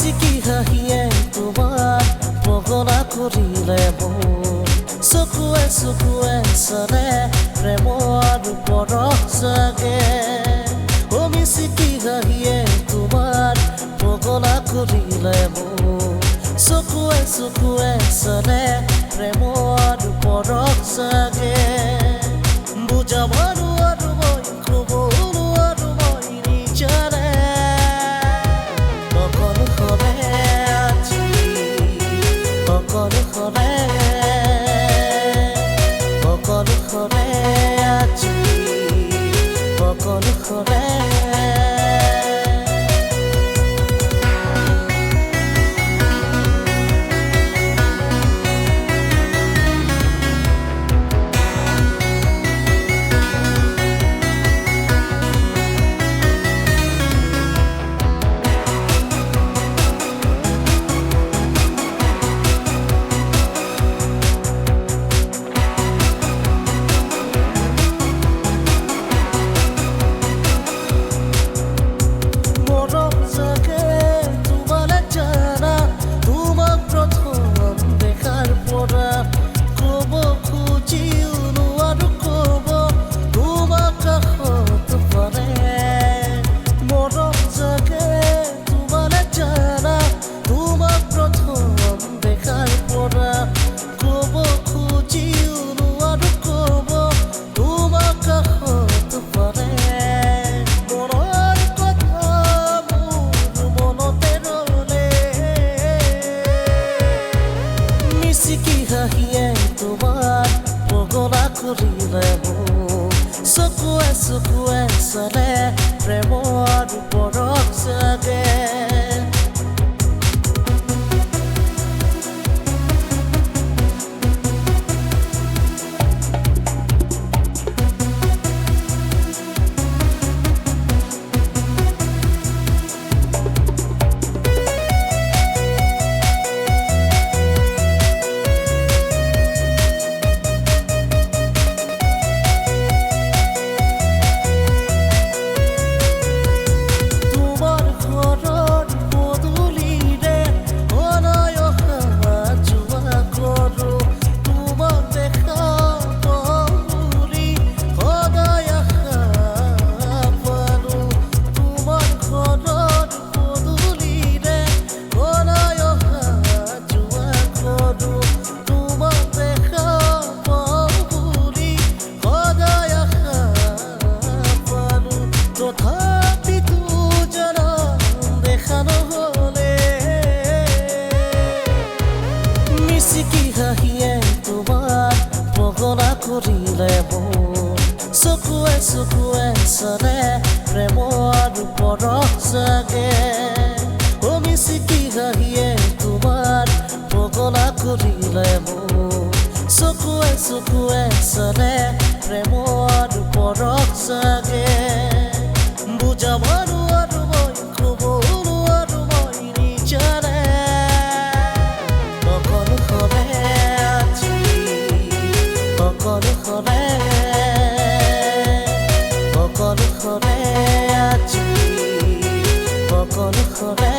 Misiki Hahi তোমাৰ পগলা কৰিলে মোৰ চকুৱে চকুৱে চালে প্ৰেমৰ পৰশ জাগে Misiki Hahi তোমাৰ পগলা কৰিলে মোৰ চকুৱে চকুৱে চালে প্ৰেমৰ পৰশ জাগে বুজাব নোৱাৰো মই ক'ব নোৱাৰো মই নিজৰে অকল খৰে আজি অকল খৰে আজি অকল খৰে Misiki Hahi তোমাৰ পগলা কৰিলে মোৰ চকুৱে চকুৱে চালে প্ৰেমৰ পৰশ জাগে Misiki Hahi তোমাৰ পগলা কৰিলে মোৰ চকুৱে চকুৱে চালে প্ৰেমৰ পৰশ জাগে Misiki Hahi তোমাৰ পগলা কৰিলে মোৰ চকুৱে চকুৱে চালে প্ৰেমৰ পৰশ জাগে বুজাব নোৱাৰো মই ক'ব নোৱাৰো মই নিজৰে অকল খৰে আজি অকল খৰে আজি অকল খৰে